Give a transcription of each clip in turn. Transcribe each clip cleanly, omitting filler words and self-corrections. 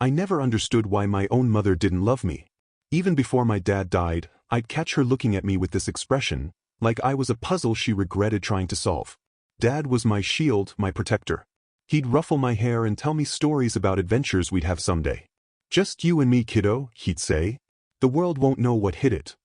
I never understood why my own mother didn't love me. Even before my dad died, I'd catch her looking at me with this expression, like I was a puzzle she regretted trying to solve. Dad was my shield, my protector. He'd ruffle my hair and tell me stories about adventures we'd have someday. "Just you and me, kiddo," he'd say. "The world won't know what hit it."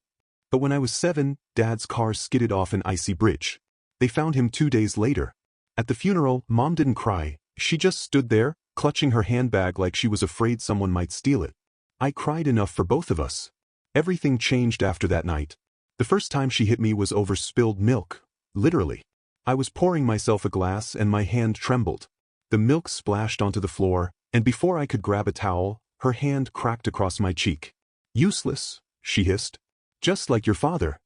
But when I was 7, Dad's car skidded off an icy bridge. They found him 2 days later. At the funeral, Mom didn't cry. She just stood there, clutching her handbag like she was afraid someone might steal it. I cried enough for both of us. Everything changed after that night. The first time she hit me was over spilled milk. Literally. I was pouring myself a glass and my hand trembled. The milk splashed onto the floor, and before I could grab a towel, her hand cracked across my cheek. "Useless," she hissed. "Just like your father."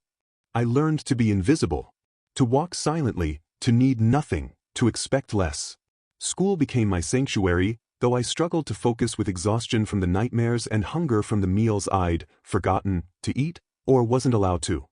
I learned to be invisible. To walk silently, to need nothing, to expect less. School became my sanctuary, though I struggled to focus with exhaustion from the nightmares and hunger from the meals I'd forgotten to eat, or wasn't allowed to.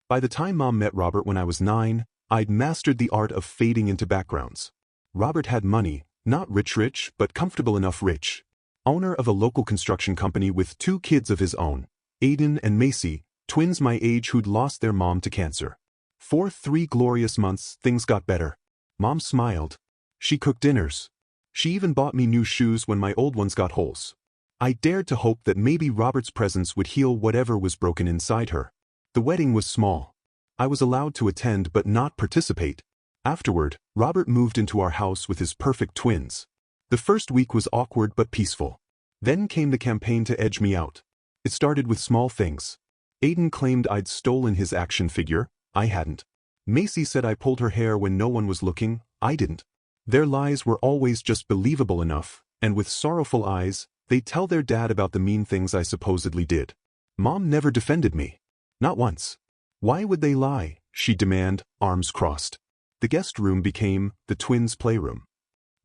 By the time Mom met Robert when I was 9, I'd mastered the art of fading into backgrounds. Robert had money, not rich, but comfortable enough rich. Owner of a local construction company with 2 kids of his own, Aiden and Macy, twins my age who'd lost their mom to cancer. For 3 glorious months, things got better. Mom smiled. She cooked dinners. She even bought me new shoes when my old ones got holes. I dared to hope that maybe Robert's presence would heal whatever was broken inside her. The wedding was small. I was allowed to attend but not participate. Afterward, Robert moved into our house with his perfect twins. The first week was awkward but peaceful. Then came the campaign to edge me out. It started with small things. Aiden claimed I'd stolen his action figure. I hadn't. Macy said I pulled her hair when no one was looking. I didn't. Their lies were always just believable enough, and with sorrowful eyes, they'd tell their dad about the mean things I supposedly did. Mom never defended me. Not once. Why would they lie? She'd demand, arms crossed. The guest room became the twins' playroom.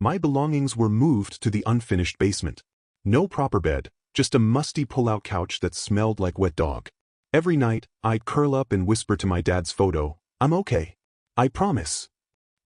My belongings were moved to the unfinished basement. No proper bed, just a musty pull-out couch that smelled like wet dog. Every night, I'd curl up and whisper to my dad's photo, "I'm okay. I promise."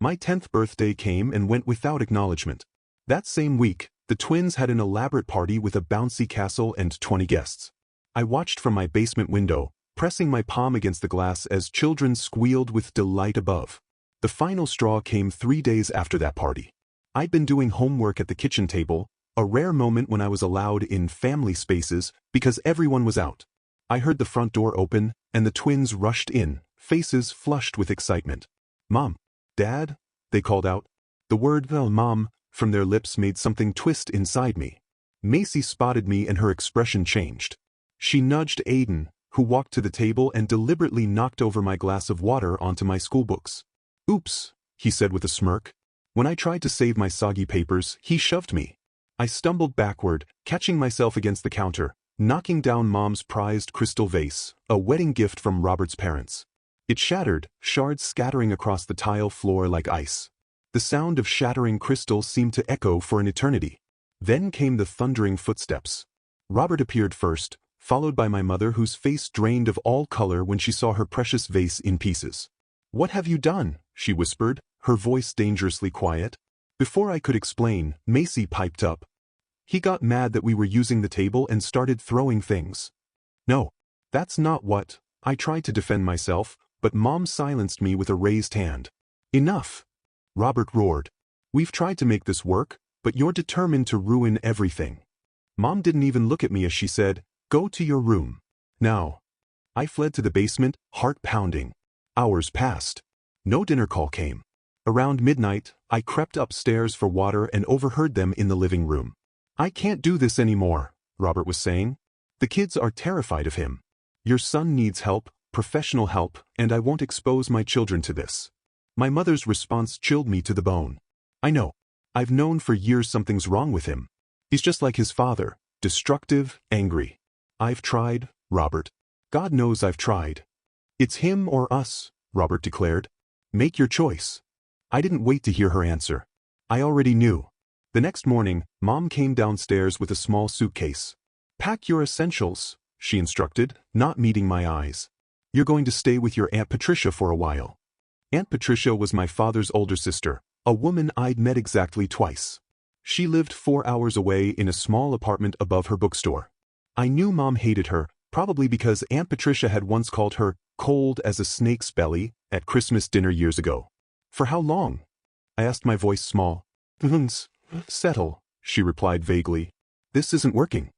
My 10th birthday came and went without acknowledgement. That same week, the twins had an elaborate party with a bouncy castle and 20 guests. I watched from my basement window, pressing my palm against the glass as children squealed with delight above. The final straw came 3 days after that party. I'd been doing homework at the kitchen table, a rare moment when I was allowed in family spaces because everyone was out. I heard the front door open, and the twins rushed in, faces flushed with excitement. "Mom, Dad," they called out. The word "Mom" from their lips made something twist inside me. Macy spotted me and her expression changed. She nudged Aiden, who walked to the table and deliberately knocked over my glass of water onto my schoolbooks. "Oops," he said with a smirk. When I tried to save my soggy papers, he shoved me. I stumbled backward, catching myself against the counter, knocking down Mom's prized crystal vase, a wedding gift from Robert's parents. It shattered, shards scattering across the tile floor like ice. The sound of shattering crystal seemed to echo for an eternity. Then came the thundering footsteps. Robert appeared first, followed by my mother whose face drained of all color when she saw her precious vase in pieces. "What have you done?" she whispered, her voice dangerously quiet. Before I could explain, Macy piped up. "He got mad that we were using the table and started throwing things." "No, that's not what." I tried to defend myself, but Mom silenced me with a raised hand. "Enough!" Robert roared. "We've tried to make this work, but you're determined to ruin everything." Mom didn't even look at me as she said, "Go to your room. Now." I fled to the basement, heart pounding. Hours passed. No dinner call came. Around midnight, I crept upstairs for water and overheard them in the living room. "I can't do this anymore," Robert was saying. "The kids are terrified of him. Your son needs help, professional help, and I won't expose my children to this." My mother's response chilled me to the bone. "I know. I've known for years something's wrong with him. He's just like his father, destructive, angry. I've tried, Robert. God knows I've tried." "It's him or us," Robert declared. "Make your choice." I didn't wait to hear her answer. I already knew. The next morning, Mom came downstairs with a small suitcase. "Pack your essentials," she instructed, not meeting my eyes. "You're going to stay with your Aunt Patricia for a while." Aunt Patricia was my father's older sister, a woman I'd met exactly twice. She lived 4 hours away in a small apartment above her bookstore. I knew Mom hated her, probably because Aunt Patricia had once called her cold as a snake's belly at Christmas dinner years ago. For how long? I asked, my voice small. Settle, she replied vaguely. This isn't working.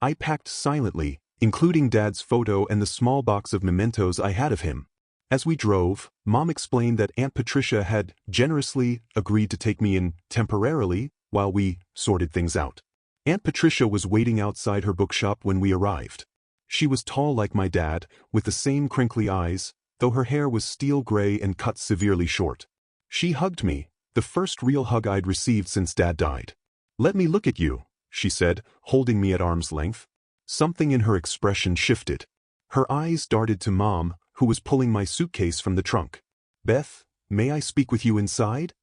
I packed silently, including Dad's photo and the small box of mementos I had of him. As we drove, Mom explained that Aunt Patricia had generously agreed to take me in temporarily while we sorted things out. Aunt Patricia was waiting outside her bookshop when we arrived. She was tall like my dad, with the same crinkly eyes, though her hair was steel gray and cut severely short. She hugged me, the first real hug I'd received since Dad died. Let me look at you, she said, holding me at arm's length. Something in her expression shifted. Her eyes darted to Mom, who was pulling my suitcase from the trunk. Beth, may I speak with you inside?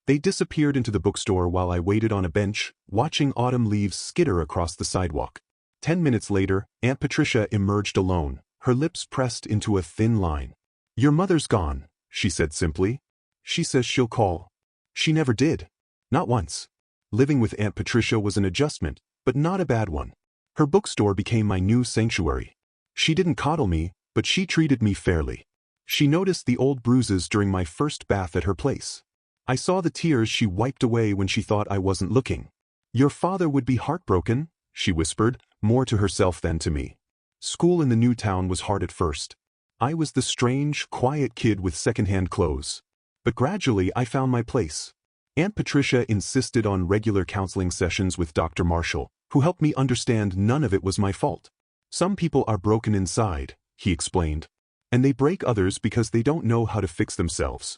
They disappeared into the bookstore while I waited on a bench, watching autumn leaves skitter across the sidewalk. 10 minutes later, Aunt Patricia emerged alone, her lips pressed into a thin line. Your mother's gone, she said simply. She says she'll call. She never did. Not once. Living with Aunt Patricia was an adjustment, but not a bad one. Her bookstore became my new sanctuary. She didn't coddle me, but she treated me fairly. She noticed the old bruises during my first bath at her place. I saw the tears she wiped away when she thought I wasn't looking. Your father would be heartbroken, she whispered, more to herself than to me. School in the new town was hard at first. I was the strange, quiet kid with secondhand clothes. But gradually I found my place. Aunt Patricia insisted on regular counseling sessions with Dr. Marshall, who helped me understand none of it was my fault. Some people are broken inside, he explained. And they break others because they don't know how to fix themselves.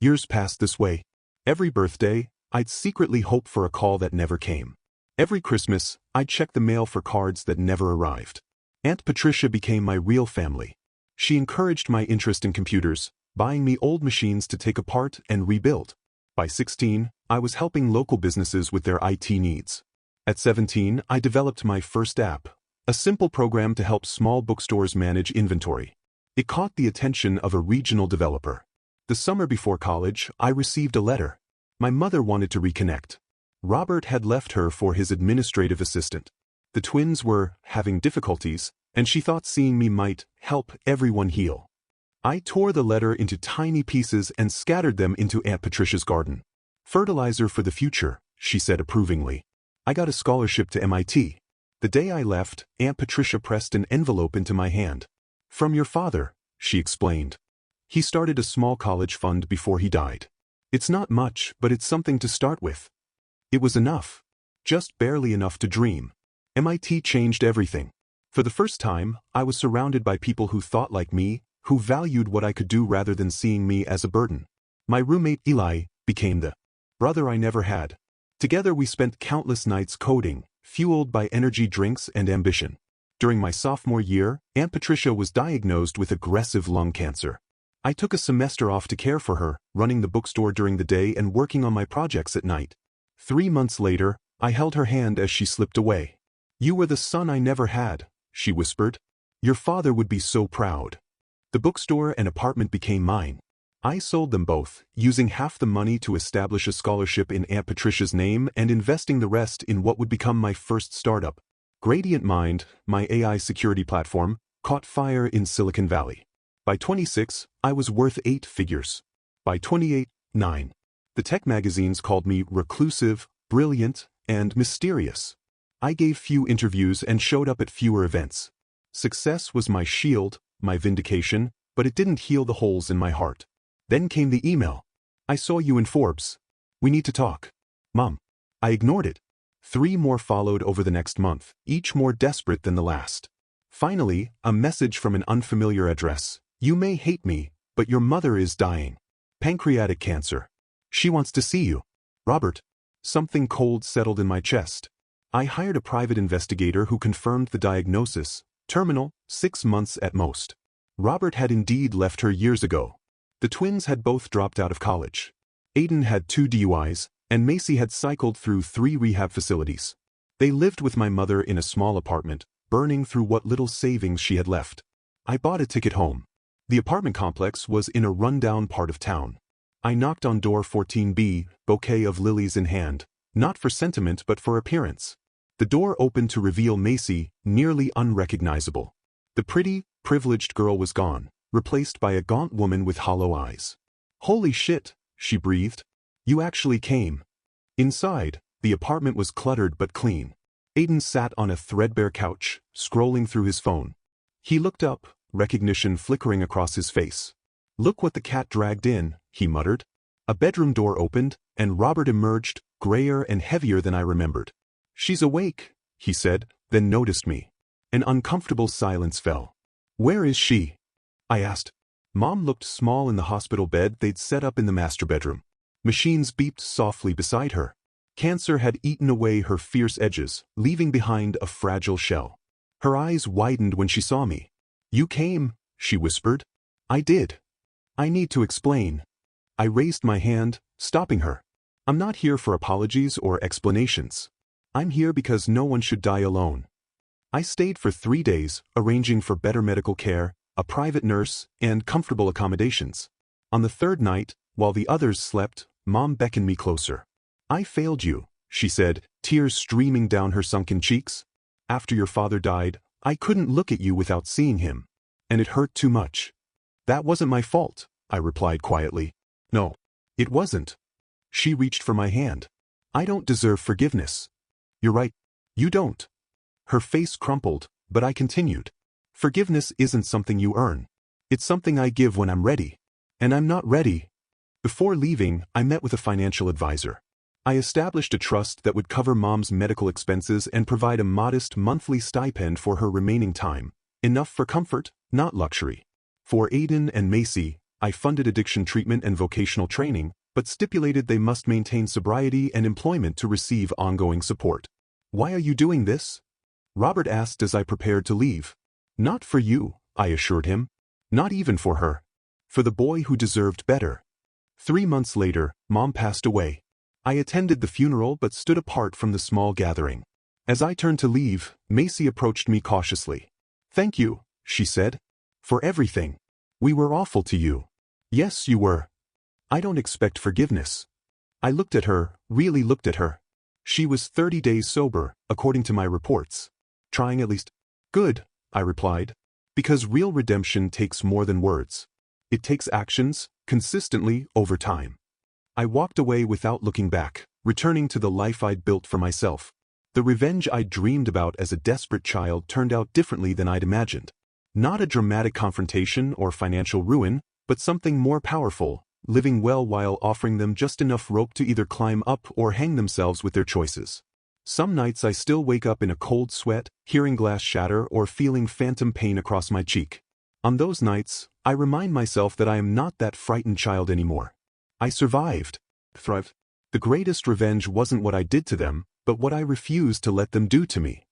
Years passed this way. Every birthday, I'd secretly hope for a call that never came. Every Christmas, I'd check the mail for cards that never arrived. Aunt Patricia became my real family. She encouraged my interest in computers, buying me old machines to take apart and rebuild. By 16, I was helping local businesses with their IT needs. At 17, I developed my first app, a simple program to help small bookstores manage inventory. It caught the attention of a regional developer. The summer before college, I received a letter. My mother wanted to reconnect. Robert had left her for his administrative assistant. The twins were having difficulties, and she thought seeing me might help everyone heal. I tore the letter into tiny pieces and scattered them into Aunt Patricia's garden. Fertilizer for the future, she said approvingly. I got a scholarship to MIT. The day I left, Aunt Patricia pressed an envelope into my hand. From your father, she explained. He started a small college fund before he died. It's not much, but it's something to start with. It was enough. Just barely enough to dream. MIT changed everything. For the first time, I was surrounded by people who thought like me, who valued what I could do rather than seeing me as a burden. My roommate Eli became the brother I never had. Together we spent countless nights coding, fueled by energy drinks and ambition. During my sophomore year, Aunt Patricia was diagnosed with aggressive lung cancer. I took a semester off to care for her, running the bookstore during the day and working on my projects at night. 3 months later, I held her hand as she slipped away. You were the son I never had, she whispered. Your father would be so proud. The bookstore and apartment became mine. I sold them both, using half the money to establish a scholarship in Aunt Patricia's name and investing the rest in what would become my first startup. Gradient Mind, my AI security platform, caught fire in Silicon Valley. By 26, I was worth 8 figures. By 28, 9. The tech magazines called me reclusive, brilliant, and mysterious. I gave few interviews and showed up at fewer events. Success was my shield, my vindication, but it didn't heal the holes in my heart. Then came the email. I saw you in Forbes. We need to talk. Mom. I ignored it. 3 more followed over the next month, each more desperate than the last. Finally, a message from an unfamiliar address. You may hate me, but your mother is dying. Pancreatic cancer. She wants to see you. Robert. Something cold settled in my chest. I hired a private investigator who confirmed the diagnosis, terminal, 6 months at most. Robert had indeed left her years ago. The twins had both dropped out of college. Aiden had 2 DUIs, and Macy had cycled through 3 rehab facilities. They lived with my mother in a small apartment, burning through what little savings she had left. I bought a ticket home. The apartment complex was in a rundown part of town. I knocked on door 14B, bouquet of lilies in hand. Not for sentiment but for appearance. The door opened to reveal Macy, nearly unrecognizable. The pretty, privileged girl was gone, replaced by a gaunt woman with hollow eyes. "Holy shit," she breathed. "You actually came." Inside, the apartment was cluttered but clean. Aiden sat on a threadbare couch, scrolling through his phone. He looked up, recognition flickering across his face. "Look what the cat dragged in," he muttered. A bedroom door opened, and Robert emerged, grayer and heavier than I remembered. "She's awake," he said, then noticed me. An uncomfortable silence fell. "Where is she?" I asked. Mom looked small in the hospital bed they'd set up in the master bedroom. Machines beeped softly beside her. Cancer had eaten away her fierce edges, leaving behind a fragile shell. Her eyes widened when she saw me. "You came," she whispered. "I did. I need to explain." I raised my hand, stopping her. "I'm not here for apologies or explanations. I'm here because no one should die alone." I stayed for 3 days, arranging for better medical care, a private nurse, and comfortable accommodations. On the 3rd night, while the others slept, Mom beckoned me closer. "I failed you," she said, tears streaming down her sunken cheeks. "After your father died, I couldn't look at you without seeing him. And it hurt too much." "That wasn't my fault," I replied quietly. "No, it wasn't." She reached for my hand. "I don't deserve forgiveness." "You're right. You don't." Her face crumpled, but I continued. "Forgiveness isn't something you earn. It's something I give when I'm ready. And I'm not ready." Before leaving, I met with a financial advisor. I established a trust that would cover Mom's medical expenses and provide a modest monthly stipend for her remaining time, enough for comfort, not luxury. For Aiden and Macy, I funded addiction treatment and vocational training, but stipulated they must maintain sobriety and employment to receive ongoing support. "Why are you doing this?" Robert asked as I prepared to leave. "Not for you," I assured him. "Not even for her. For the boy who deserved better." 3 months later, Mom passed away. I attended the funeral but stood apart from the small gathering. As I turned to leave, Macy approached me cautiously. "Thank you," she said. "For everything. We were awful to you." "Yes, you were." "I don't expect forgiveness." I looked at her, really looked at her. She was 30 days sober, according to my reports. "Trying at least." "Good," I replied. "Because real redemption takes more than words. It takes actions, consistently, over time." I walked away without looking back, returning to the life I'd built for myself. The revenge I'd dreamed about as a desperate child turned out differently than I'd imagined. Not a dramatic confrontation or financial ruin, but something more powerful, living well while offering them just enough rope to either climb up or hang themselves with their choices. Some nights I still wake up in a cold sweat, hearing glass shatter or feeling phantom pain across my cheek. On those nights, I remind myself that I am not that frightened child anymore. I survived. Thrived. The greatest revenge wasn't what I did to them, but what I refused to let them do to me.